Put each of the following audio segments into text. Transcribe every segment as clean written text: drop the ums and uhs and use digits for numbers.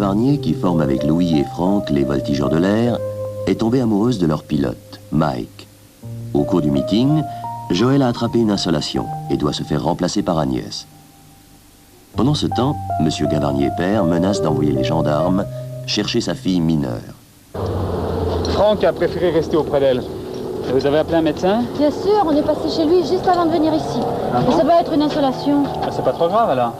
Gavarnier, qui forme avec Louis et Franck les voltigeurs de l'air, est tombée amoureuse de leur pilote, Mike. Au cours du meeting, Joël a attrapé une insolation et doit se faire remplacer par Agnès. Pendant ce temps, M. Gavarnier père menace d'envoyer les gendarmes chercher sa fille mineure. Franck a préféré rester auprès d'elle. Et vous avez appelé un médecin? Bien sûr, on est passé chez lui juste avant de venir ici. Ah bon? Mais ça va être une insolation. Ah, c'est pas trop grave alors.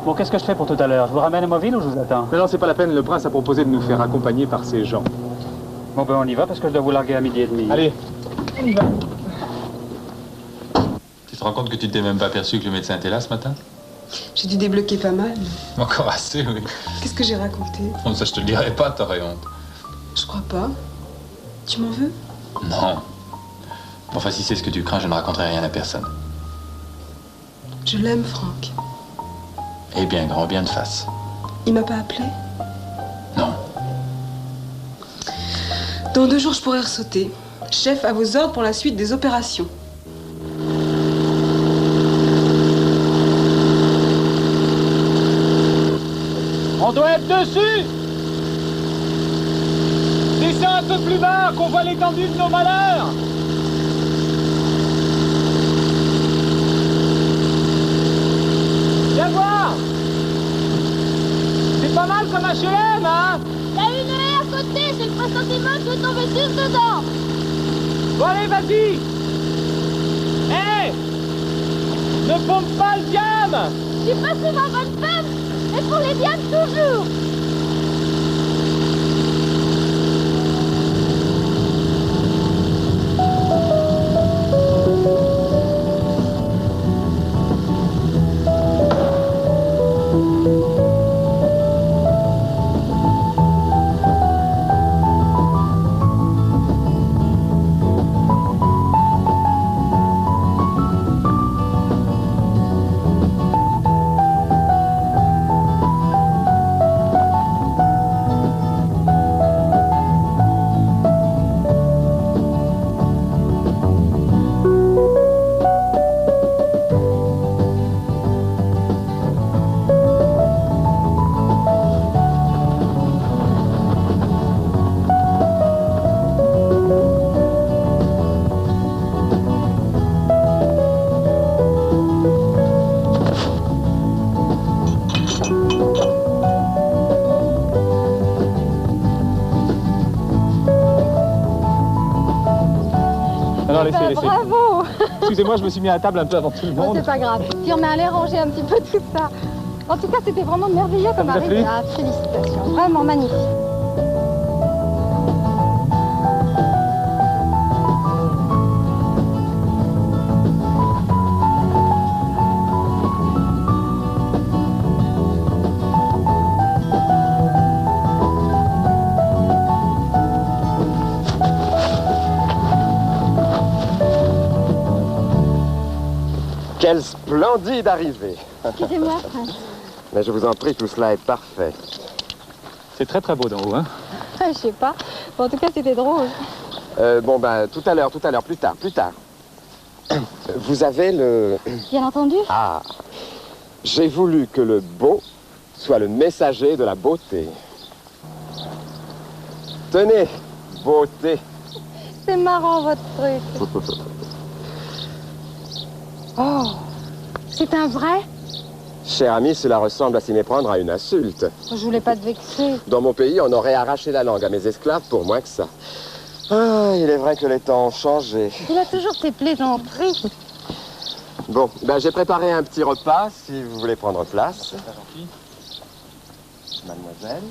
Bon, qu'est-ce que je fais pour tout à l'heure? Je vous ramène à Mauville ou je vous attends? Mais non, c'est pas la peine, le prince a proposé de nous faire accompagner par ses gens. Bon, ben on y va parce que je dois vous larguer à 12h30. Allez, on y va. Tu te rends compte que tu t'es même pas aperçu que le médecin était là ce matin? J'ai dû débloquer pas mal. Encore assez, oui. Qu'est-ce que j'ai raconté? Bon, ça, je te le dirai pas, t'aurais honte. Je crois pas. Tu m'en veux? Non. Enfin, si c'est ce que tu crains, je ne raconterai rien à personne. Je l'aime, Franck. Eh bien, grand bien de face. Il m'a pas appelé? Non. Dans 2 jours, je pourrai ressauter. Chef, à vos ordres pour la suite des opérations. On doit être dessus! Descends un peu plus bas, qu'on voit l'étendue de nos malheurs! Viens voir! C'est pas mal comme HLM, hein? Il y a une haie à côté, c'est le pressentiment que tomber juste dedans. Bon, allez, vas-y! Hé! Ne pompe pas le diable! Je suis pas souvent bonne femme, mais pour les diables toujours. Non, laissez, laissez. Bravo. Excusez-moi, je me suis mis à table un peu avant tout le Oh, monde. c'est pas grave. Puis on est allé ranger un petit peu tout ça. En tout cas, c'était vraiment merveilleux comme vous a plu? arrivée. Ah, félicitations. Vraiment magnifique. Quelle splendide arrivée! Excusez-moi, Prince. Mais je vous en prie, tout cela est parfait. C'est très très beau d'en haut, hein? Je sais pas. Bon, en tout cas, c'était drôle. Bon, ben, tout à l'heure, plus tard. Vous avez le... Bien entendu. Ah! J'ai voulu que le beau soit le messager de la beauté. Tenez, beauté. C'est marrant, votre truc. Oh, c'est un vrai? Cher ami, cela ressemble à s'y méprendre à une insulte. Je voulais pas te vexer. Dans mon pays, on aurait arraché la langue à mes esclaves pour moins que ça. Ah, il est vrai que les temps ont changé. Il a toujours ses plaisanteries. Bon, ben j'ai préparé un petit repas, si vous voulez prendre place. Mademoiselle.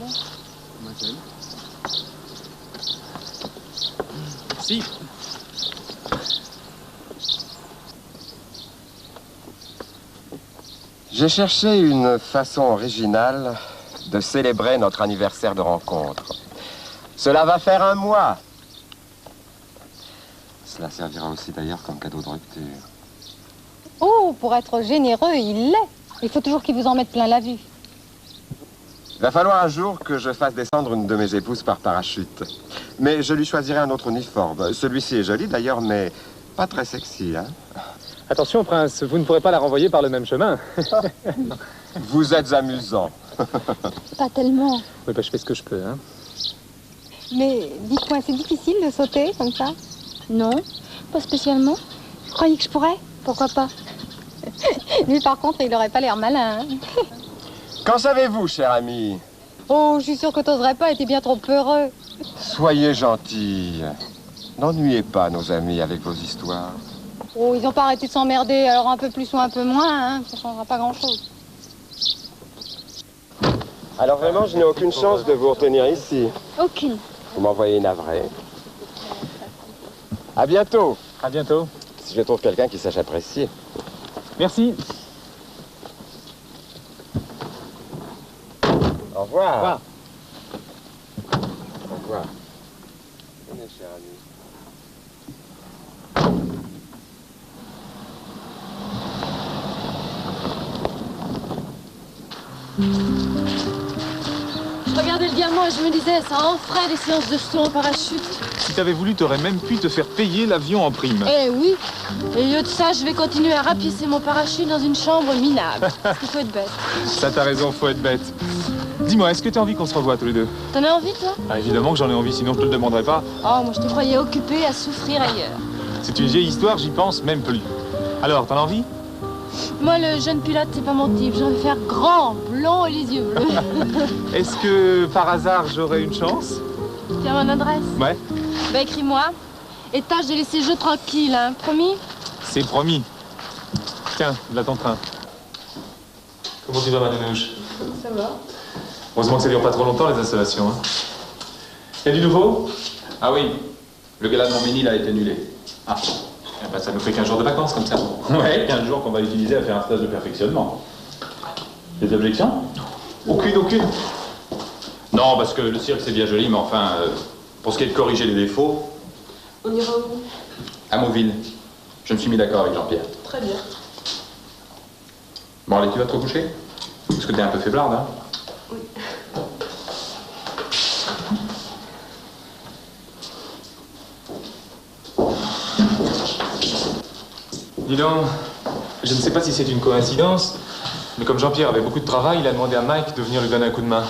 Si. J'ai cherché une façon originale de célébrer notre anniversaire de rencontre. Cela va faire 1 mois. Cela servira aussi d'ailleurs comme cadeau de rupture. Oh, pour être généreux, il l'est. Il faut toujours qu'il vous en mette plein la vue. Il va falloir un jour que je fasse descendre une de mes épouses par parachute. Mais je lui choisirai un autre uniforme. Celui-ci est joli d'ailleurs, mais pas très sexy, hein? Attention, prince, vous ne pourrez pas la renvoyer par le même chemin. Vous êtes amusant. Pas tellement. Oui, bah je fais ce que je peux, hein. Mais dites-moi, c'est difficile de sauter comme ça? Non, pas spécialement. Vous croyez que je pourrais? Pourquoi pas? Lui, par contre, il n'aurait pas l'air malin. Hein. Qu'en savez-vous, cher ami? Oh, je suis sûre que t'oserais pas, t'es bien trop peureux. Soyez gentils. N'ennuyez pas nos amis avec vos histoires. Oh, ils ont pas arrêté de s'emmerder, alors un peu plus ou un peu moins, hein, ça changera pas grand-chose. Alors vraiment, je n'ai aucune chance de vous retenir ici. Aucune. Vous m'envoyez navré. À bientôt. À bientôt. Si je trouve quelqu'un qui sache apprécier. Merci. Au revoir. Au revoir. Au revoir. Venez, cher ami. Je regardais le diamant et je me disais, ça en ferait des séances de saut en parachute. Si t'avais voulu, t'aurais même pu te faire payer l'avion en prime. Eh oui. Et au lieu de ça, je vais continuer à rapiécer mon parachute dans une chambre minable. Parce qu'il faut être bête. Ça, t'as raison, faut être bête. Dis-moi, est-ce que t'as envie qu'on se revoie tous les deux? T'en as envie, toi? Ah, évidemment que j'en ai envie, sinon je te le demanderais pas. Oh, moi je te croyais occupée à souffrir ailleurs. C'est une vieille histoire, j'y pense même plus. Alors, t'en as envie? Moi, le jeune pilote, c'est pas mon type. J'ai envie de faire grand, blond et les yeux bleus. Est-ce que, par hasard, j'aurais une chance? Tu as mon adresse? Ouais. Bah, écris-moi. Et tâche de laisser le jeu tranquille, hein. Promis? C'est promis. Tiens, là ton train. Comment tu vas, ma Manouche? Ça va. Heureusement que ça dure pas trop longtemps, les installations. Hein. Y a du nouveau? Ah oui, le gala de Montménil a été annulé. Ah, eh ben, ça nous fait 15 jours de vacances, comme ça. Ouais, 15 jours qu'on va utiliser à faire un stage de perfectionnement. Des objections? Aucune. Non, parce que le cirque c'est bien joli, mais enfin, pour ce qui est de corriger les défauts, On ira où? à Mauville. Je me suis mis d'accord avec Jean-Pierre. Très bien. Bon, allez, tu vas te recoucher? Parce que t'es un peu faiblarde, hein? Oui. Dis donc, je ne sais pas si c'est une coïncidence, mais comme Jean-Pierre avait beaucoup de travail, il a demandé à Mike de venir lui donner un coup de main.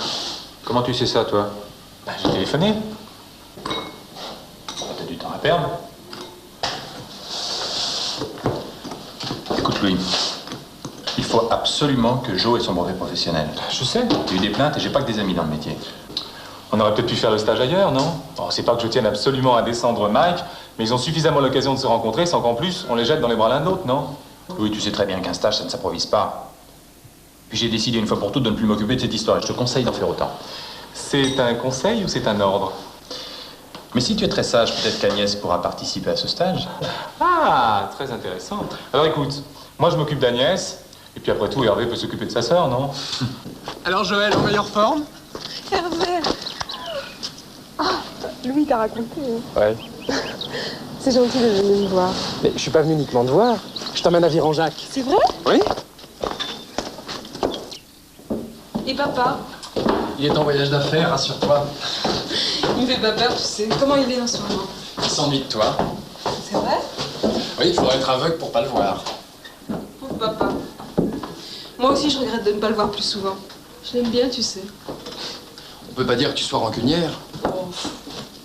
Comment tu sais ça, toi? Ben, j'ai téléphoné. T'as du temps à perdre. Écoute, Louis, il faut absolument que Joe ait son brevet professionnel. Je sais. J'ai eu des plaintes et j'ai pas que des amis dans le métier. On aurait peut-être pu faire le stage ailleurs, non? Oh, c'est pas que je tienne absolument à descendre Mike, mais ils ont suffisamment l'occasion de se rencontrer sans qu'en plus on les jette dans les bras l'un de l'autre, non? Oui, tu sais très bien qu'un stage, ça ne s'improvise pas. Puis j'ai décidé une fois pour toutes de ne plus m'occuper de cette histoire et je te conseille d'en faire autant. C'est un conseil ou c'est un ordre? Mais si tu es très sage, peut-être qu'Agnès pourra participer à ce stage. Ah, très intéressant. Alors écoute, moi je m'occupe d'Agnès, et puis après tout, Hervé peut s'occuper de sa sœur, non? Alors Joël, en meilleure forme? Hervé. Ah, Louis t'a raconté. Ouais. C'est gentil de venir me voir. Mais je suis pas venu uniquement te voir. Je t'emmène à Viron-Jacques. C'est vrai? Oui? Et papa? Il est en voyage d'affaires, rassure-toi. Il me fait pas peur, tu sais. Comment il est en ce moment? Il s'ennuie de toi. C'est vrai? Oui, il faudrait être aveugle pour pas le voir. Pauvre papa. Moi aussi, je regrette de ne pas le voir plus souvent. Je l'aime bien, tu sais. On peut pas dire que tu sois rancunière. Oh,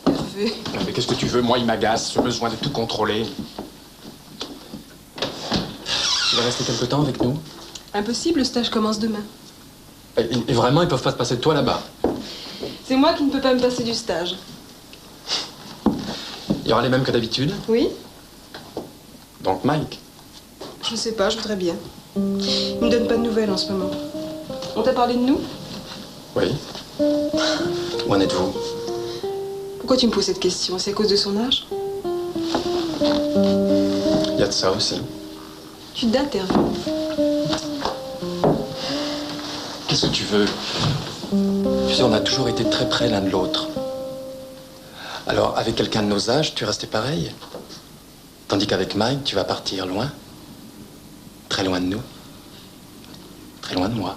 Hervé. Mais qu'est-ce que tu veux? Moi, il m'agace, ce besoin de tout contrôler. Tu vas rester quelque temps avec nous? Impossible, le stage commence demain. Et vraiment, ils peuvent pas se passer de toi là-bas. C'est moi qui ne peux pas me passer du stage. Il y aura les mêmes que d'habitude. Oui? Donc Mike. Je sais pas, je voudrais bien. Il me donne pas de nouvelles en ce moment. On t'a parlé de nous? Oui. Où en êtes-vous? Pourquoi tu me poses cette question? C'est à cause de son âge? Il y a de ça aussi. Tu dates, Hervé. Qu'est-ce que tu veux? Tu sais, on a toujours été très près l'un de l'autre. Alors, avec quelqu'un de nos âges, tu restais pareil. Tandis qu'avec Mike, tu vas partir loin. Très loin de nous. Très loin de moi.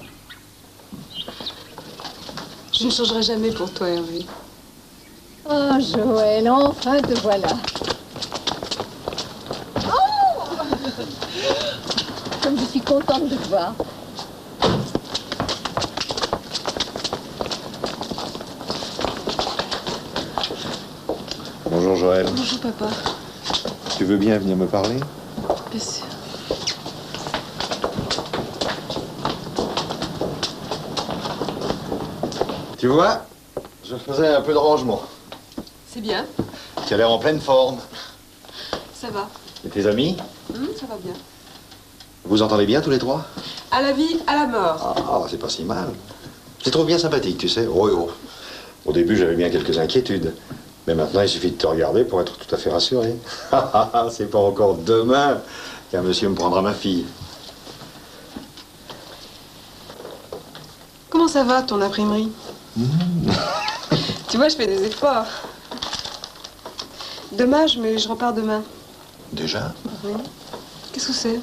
Je ne changerai jamais pour toi, Hervé. Oh, Joël, enfin te voilà. Oh! Comme je suis contente de te voir. Joël. Bonjour papa. Tu veux bien venir me parler? Bien sûr. Tu vois, je faisais un peu de rangement. C'est bien. Tu as l'air en pleine forme. Ça va. Et tes amis? Ça va bien. Vous entendez bien tous les trois? À la vie, à la mort. Ah, c'est pas si mal. Je les trouve bien sympathiques, tu sais. Oh, oh. Au début, j'avais bien quelques inquiétudes. Mais maintenant, il suffit de te regarder pour être tout à fait rassuré. C'est pas encore demain qu'un monsieur me prendra ma fille. Comment ça va, ton imprimerie? Tu vois, je fais des efforts. Dommage, mais je repars demain. Déjà? Oui. Qu'est-ce que c'est?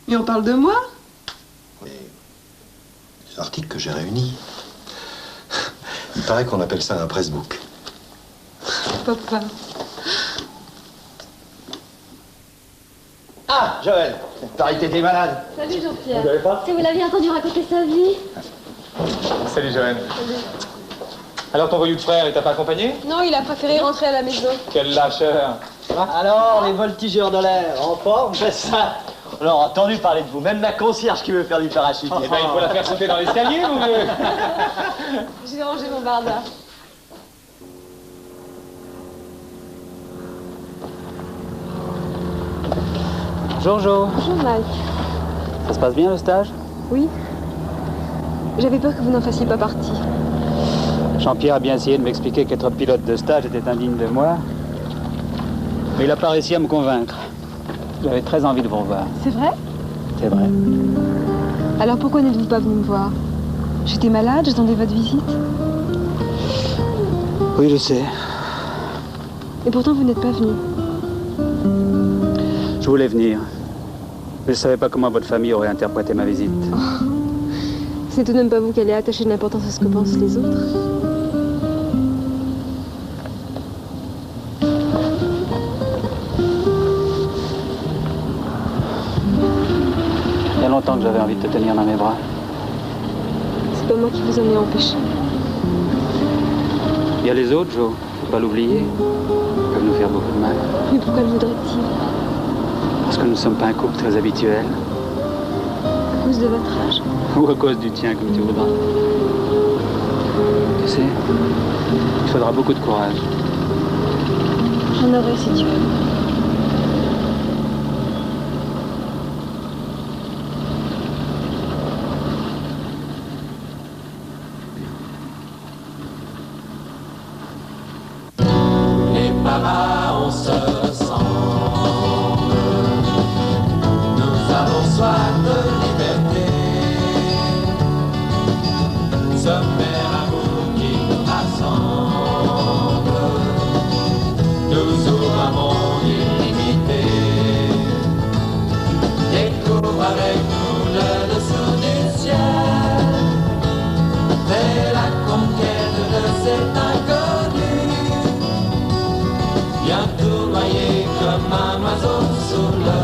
Et on parle de moi? Oui. Des articles que j'ai réunis. Il paraît qu'on appelle ça un pressbook. Papa. Ah, Joël, pareil que t'étais malade. Salut Jean-Pierre. Vous l'avez pas? Si vous l'aviez entendu raconter sa vie. Salut Joël. Alors ton voyou de frère, il t'a pas accompagné? Non, il a préféré rentrer à la maison. Quel lâcheur. Alors, les voltigeurs de l'air, en forme, c'est ça. On a entendu parler de vous, même la concierge qui veut faire du parachute. Eh ben, il faut la faire sauter dans l'escalier, vous voulez? J'ai rangé mon barda. Bonjour Jo. Bonjour Mike. Ça se passe bien le stage? Oui. J'avais peur que vous n'en fassiez pas partie. Jean-Pierre a bien essayé de m'expliquer qu'être pilote de stage était indigne de moi. Mais il n'a pas réussi à me convaincre. J'avais très envie de vous revoir. C'est vrai? C'est vrai. Alors pourquoi n'êtes-vous pas venu me voir? J'étais malade, j'attendais votre visite. Oui, je sais. Et pourtant vous n'êtes pas venu. Je voulais venir. Mais je ne savais pas comment votre famille aurait interprété ma visite. Oh. C'est tout de même pas vous qui allez attacher de l'importance à ce que pensent les autres. Il y a longtemps que j'avais envie de te tenir dans mes bras. C'est pas moi qui vous en ai empêché. Il y a les autres, Jo. Faut pas l'oublier. Ils peuvent nous faire beaucoup de mal. Mais pourquoi le voudrait-il? Parce que nous ne sommes pas un couple très habituel. À cause de votre âge? Ou à cause du tien, comme tu voudras. Tu sais, il faudra beaucoup de courage. J'en aurai si tu veux. Les papas, on se ressemble. Nous avons soif de liberté. Ce même amour qui nous rassemble nous ouvre un monde illimité. Découvre avec nous le dessous du ciel. Fais la conquête de cet inconnu. Viens tournoyer comme un oiseau sous le